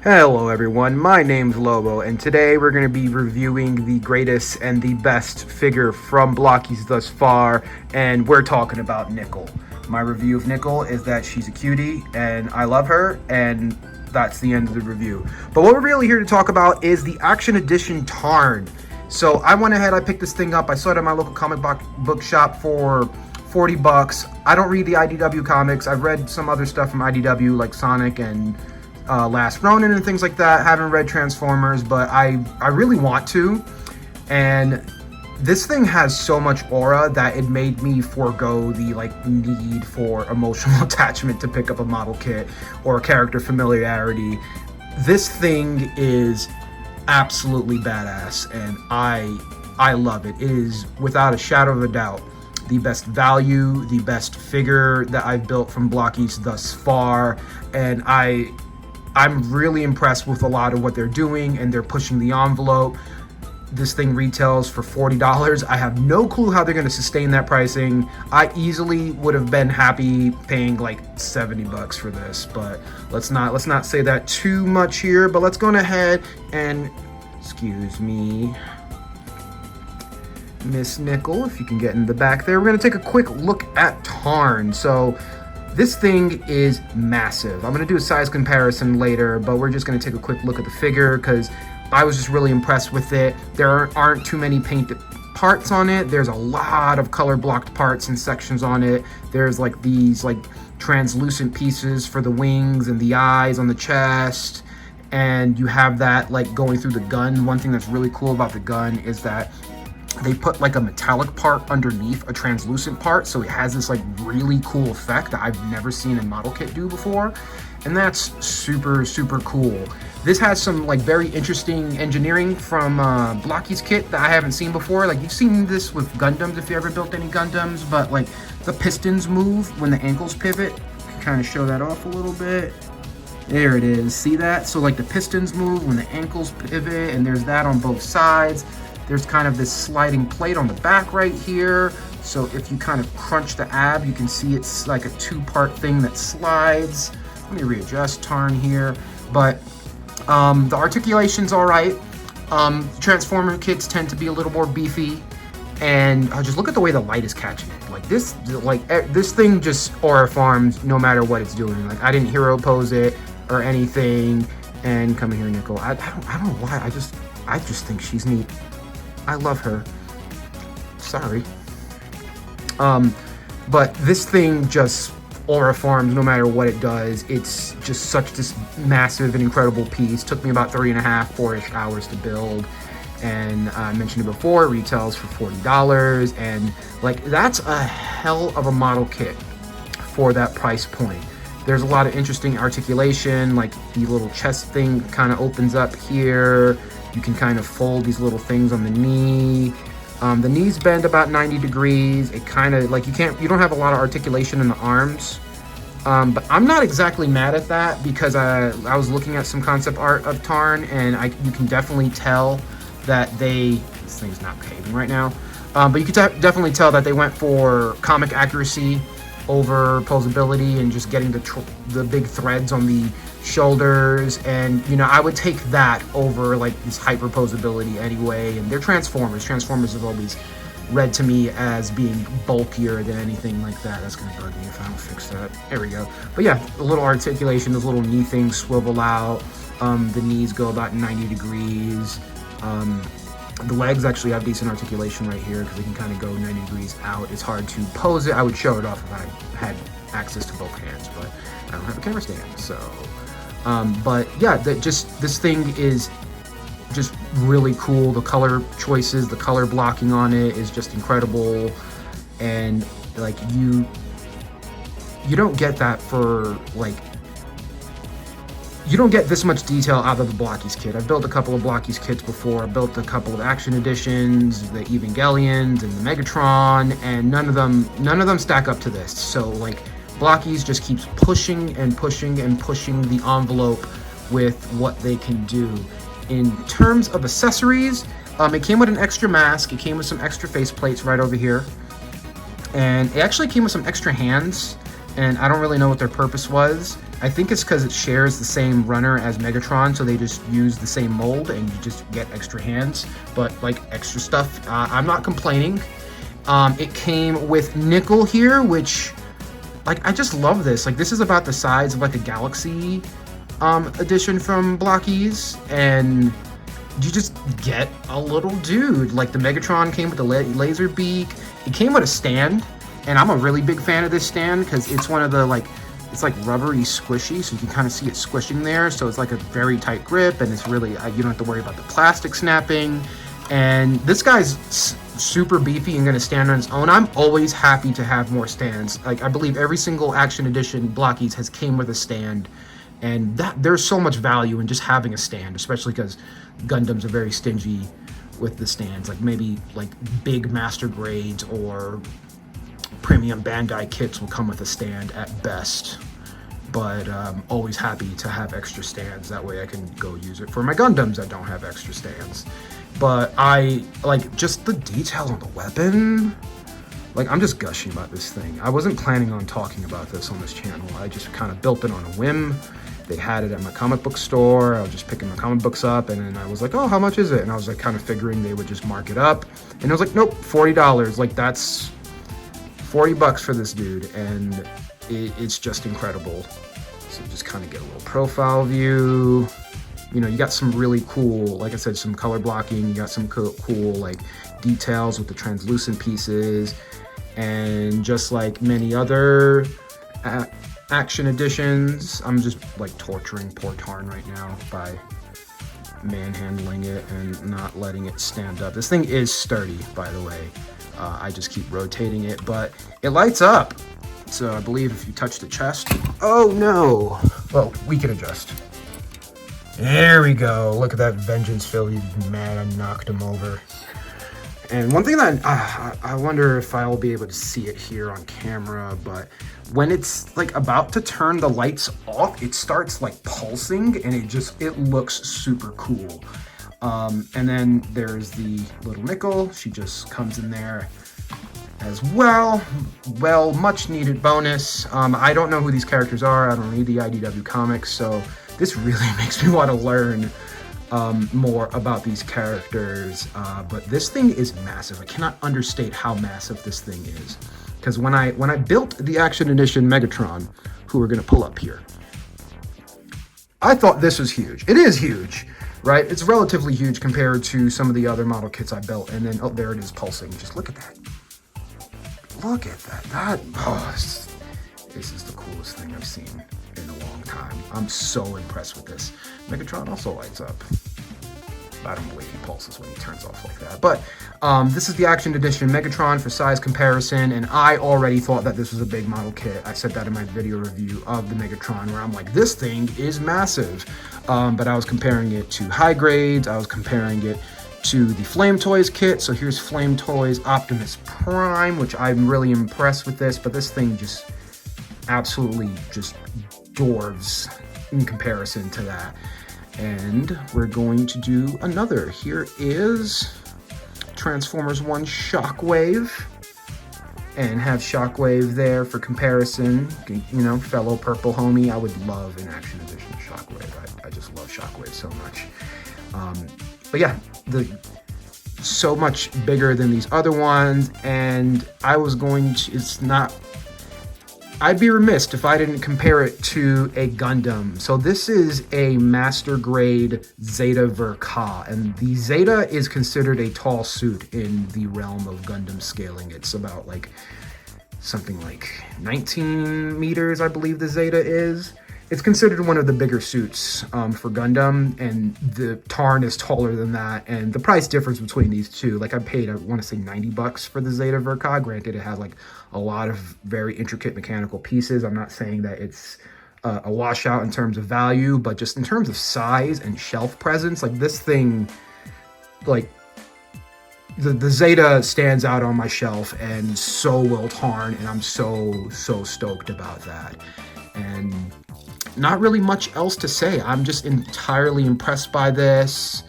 Hello everyone, my name's Lobo, and today we're going to be reviewing the greatest and the best figure from Blokees thus far, and we're talking about Nickel. My review of Nickel is that she's a cutie, and I love her, and that's the end of the review. But what we're really here to talk about is the Action Edition Tarn. So I went ahead, I picked this thing up, I saw it at my local comic book shop for 40 bucks. I don't read the IDW comics. I've read some other stuff from IDW like Sonic and Last Ronin and things like that. Haven't read Transformers, but I really want to. And this thing has so much aura that it made me forego the need for emotional attachment to pick up a model kit or character familiarity. This thing is absolutely badass, and I love it. It is without a shadow of a doubt the best value, the best figure that I've built from Blokees thus far, and I'm really impressed with a lot of what they're doing, and they're pushing the envelope. This thing retails for $40. I have no clue how they're going to sustain that pricing. I easily would have been happy paying like 70 bucks for this, but let's not say that too much here. But let's go ahead and, excuse me, Miss Nickel, if you can get in the back there. We're going to take a quick look at Tarn. So this thing is massive. I'm going to do a size comparison later, but we're just going to take a quick look at the figure because I was just really impressed with it. There aren't too many painted parts on it. There's a lot of color blocked parts and sections on it. There's like these translucent pieces for the wings and the eyes on the chest. And you have that going through the gun. One thing that's really cool about the gun is that they put like a metallic part underneath a translucent part, so it has this really cool effect that I've never seen a model kit do before, and that's super cool. This has some very interesting engineering from Blokees kit that I haven't seen before. You've seen this with Gundams if you ever built any Gundams, but the pistons move when the ankles pivot. I can kind of show that off a little bit. There it is. See that? So the pistons move when the ankles pivot, and there's that on both sides. There's kind of this sliding plate on the back right here. So if you kind of crunch the ab, you can see it's like a two-part thing that slides. Let me readjust Tarn here. But the articulation's all right. Transformer kits tend to be a little more beefy. And just look at the way the light is catching it. This thing just aura farms no matter what it's doing. I didn't hero pose it or anything. And come here, Nickel. I don't know why. I just think she's neat. I love her. Sorry. But this thing just aura farms no matter what it does. It's just such this massive and incredible piece. Took me about 3.5, 4-ish hours to build. And I mentioned it before, it retails for $40. And that's a hell of a model kit for that price point. There's a lot of interesting articulation, the little chest thing kind of opens up here. You can kind of fold these little things on the knee. The knees bend about 90 degrees. It kind of you don't have a lot of articulation in the arms. But I'm not exactly mad at that because I was looking at some concept art of Tarn, and you can definitely tell that this thing's not behaving right now. But you can definitely tell that they went for comic accuracy over posability and just getting the big threads on the shoulders, and I would take that over this hyper posability anyway. And they're Transformers have always read to me as being bulkier than anything like that. That's gonna bug me if I don't fix that. There we go. But yeah, a little articulation, those little knee things swivel out. The knees go about 90 degrees. The legs actually have decent articulation right here because they can kind of go 90 degrees out. It's hard to pose it. I would show it off if I had access to both hands, but I don't have a camera stand, so but yeah, this thing is just really cool. The color choices, the color blocking on it is just incredible, and you don't get that for you don't get this much detail out of the Blokees kit. I've built a couple of Blokees kits before. I've built a couple of Action Editions, the Evangelions and the Megatron, and none of them stack up to this. So Blokees just keeps pushing and pushing and pushing the envelope with what they can do. In terms of accessories, it came with an extra mask. It came with some extra face plates right over here. And it actually came with some extra hands, and I don't really know what their purpose was. I think it's because it shares the same runner as Megatron, so they just use the same mold and you just get extra hands, but like extra stuff. I'm not complaining. It came with nickel here, which, like, I just love this. Like, this is about the size of like a Galaxy edition from Blokees, and you just get a little dude. Like, the Megatron came with the laser beak. It came with a stand, and I'm a really big fan of this stand because it's one of the, like, it's like rubbery squishy, so you can kind of see it squishing there. So it's like a very tight grip, and it's really, you don't have to worry about the plastic snapping. And this guy's super beefy and going to stand on its own. I'm always happy to have more stands. Like, I believe every single Action Edition Blokees has came with a stand, and there's so much value in just having a stand, especially because Gundams are very stingy with the stands. Like, maybe like big master grades or premium Bandai kits will come with a stand at best, but always happy to have extra stands. That way I can go use it for my Gundams that don't have extra stands. But I like just the detail on the weapon. Like, I'm just gushing about this thing. I wasn't planning on talking about this on this channel. I just kind of built it on a whim. They had it at my comic book store. I was just picking my comic books up, and then I was like, oh, how much is it? And I was like kind of figuring they would just mark it up. And I was like, nope, $40. Like, that's $40 for this dude, and it's just incredible. So just kind of get a little profile view. You know, you got some really cool, like I said, some color blocking. You got some cool like details with the translucent pieces, and just like many other Action Editions, I'm just like torturing poor Tarn right now by manhandling it and not letting it stand up. This thing is sturdy, by the way. I just keep rotating it, but it lights up. So I believe if you touch the chest, oh no. Well, we can adjust. There we go. Look at that vengeance fill. He's mad I knocked him over. And one thing that I wonder if I'll be able to see it here on camera, but when it's like about to turn the lights off, it starts like pulsing, and it looks super cool. And then there's the little nickel. She just comes in there as well. Well, much needed bonus. I don't know who these characters are. I don't read the IDW comics, so this really makes me want to learn more about these characters. But this thing is massive. I cannot understate how massive this thing is. Because when I built the Action Edition Megatron, who we're going to pull up here, I thought this was huge. It is huge, right? It's relatively huge compared to some of the other model kits I built. And then, oh, there it is pulsing. Just look at that. Look at that. This is the coolest thing I've seen in a long time. I'm so impressed with this. Megatron also lights up. I don't believe he pulses when he turns off like that. But this is the Action Edition Megatron for size comparison, and I already thought that this was a big model kit. I said that in my video review of the Megatron, where I'm like, this thing is massive. But I was comparing it to high grades. I was comparing it to the Flame Toys kit. So here's Flame Toys Optimus Prime, which I'm really impressed with this. But this thing just absolutely just dwarves in comparison to that. And we're going to do another. Here is Transformers 1 Shockwave, and have Shockwave there for comparison. You know, fellow purple homie. I would love an Action Edition Shockwave. I just love Shockwave so much. But yeah, so much bigger than these other ones, and I was going to, I'd be remiss if I didn't compare it to a Gundam. So this is a master grade Zeta Verka, and the Zeta is considered a tall suit in the realm of Gundam scaling. It's about like something like 19 meters, I believe the Zeta is. It's considered one of the bigger suits for Gundam, and the Tarn is taller than that. And the price difference between these two, like I paid, I want to say $90 for the Zeta Verka. Granted, it has like a lot of very intricate mechanical pieces. I'm not saying that it's a washout in terms of value, but just in terms of size and shelf presence, like this thing, like the Zeta stands out on my shelf, and so will Tarn, and I'm so stoked about that. And not really much else to say. I'm just entirely impressed by this.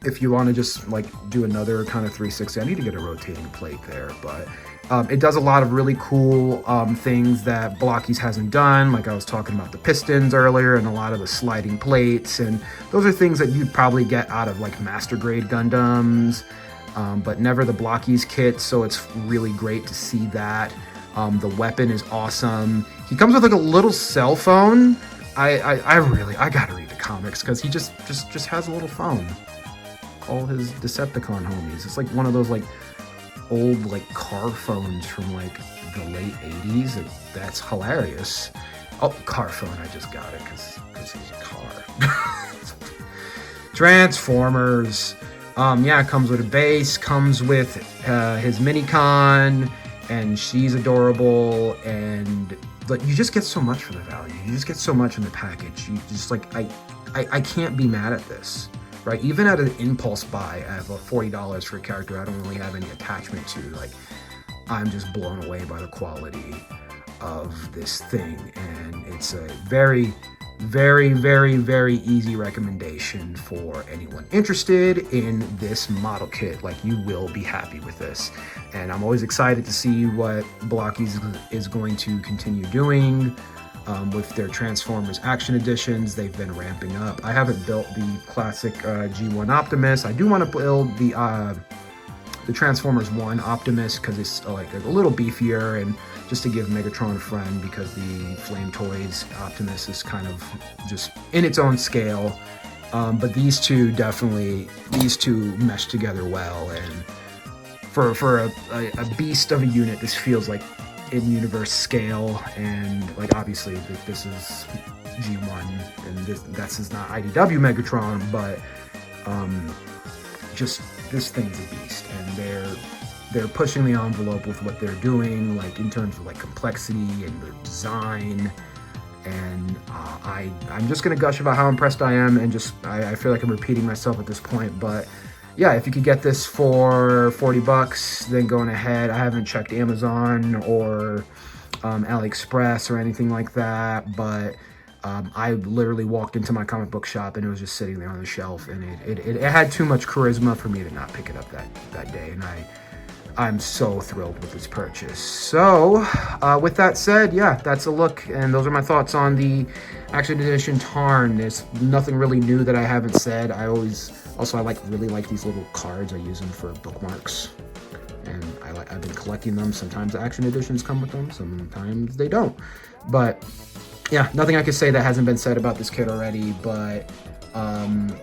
If you want to just like do another kind of 360, I need to get a rotating plate there, but It does a lot of really cool things that Blokees hasn't done, like I was talking about the pistons earlier and a lot of the sliding plates, and those are things that you'd probably get out of like master grade Gundams, but never the Blokees kit, so it's really great to see that. The weapon is awesome. He comes with like a little cell phone. I gotta read the comics because he just has a little phone. Call his Decepticon homies. It's like one of those like old like car phones from like the late 80s. That's hilarious. Oh, car phone. I just got it because he's a car. Transformers. Yeah, it comes with a base, comes with his Minicon, and she's adorable, and like you just get so much for the value. You just get so much in the package. You just like I can't be mad at this. Right, even at an impulse buy of $40 for a character I don't really have any attachment to, like, I'm just blown away by the quality of this thing, and it's a very, very, very, very easy recommendation for anyone interested in this model kit. Like, you will be happy with this, and I'm always excited to see what Blokees is going to continue doing. With their Transformers Action Editions, they've been ramping up. I haven't built the classic G1 Optimus. I do want to build the Transformers 1 Optimus because it's like a little beefier, and just to give Megatron a friend, because the Flame Toys Optimus is kind of just in its own scale. But these two mesh together well, and for a beast of a unit, this feels like in-universe scale, and like obviously this is G1 and this is not IDW Megatron, but just this thing's a beast, and they're pushing the envelope with what they're doing, like in terms of like complexity and the design, and I'm just gonna gush about how impressed I am, and just I feel like I'm repeating myself at this point, but yeah, if you could get this for $40, then going ahead. I haven't checked Amazon or AliExpress or anything like that, but I literally walked into my comic book shop and it was just sitting there on the shelf, and it had too much charisma for me to not pick it up that day, and I'm so thrilled with this purchase. So with that said, yeah, that's a look, and those are my thoughts on the Action Edition Tarn. There's nothing really new that I haven't said. I really like these little cards. I use them for bookmarks, and I've been collecting them. Sometimes the Action Editions come with them, sometimes they don't. But yeah, nothing I can say that hasn't been said about this kit already, but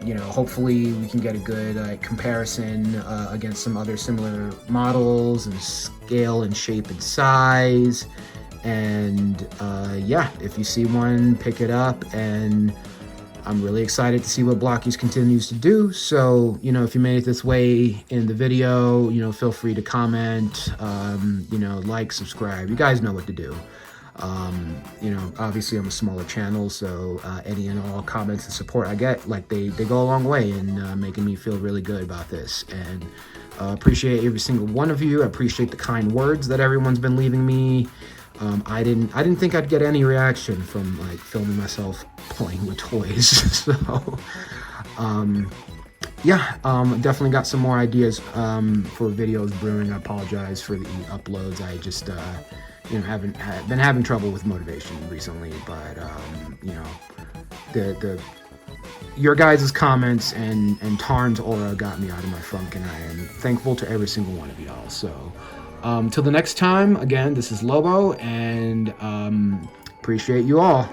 you know, hopefully we can get a good comparison against some other similar models and scale and shape and size. And yeah, if you see one, pick it up, and I'm really excited to see what Blokees continues to do. So, you know, if you made it this way in the video, you know, feel free to comment, you know, like, subscribe. You guys know what to do. You know, obviously I'm a smaller channel, so any and all comments and support I get, like, they go a long way in making me feel really good about this. And appreciate every single one of you. I appreciate the kind words that everyone's been leaving me. I didn't think I'd get any reaction from like filming myself playing with toys. So yeah, definitely got some more ideas for videos brewing. I apologize for the uploads. I just you know, been having trouble with motivation recently, but you know, your guys' comments and Tarn's aura got me out of my funk, and I am thankful to every single one of y'all. So till the next time, again, this is Lobo, and appreciate you all.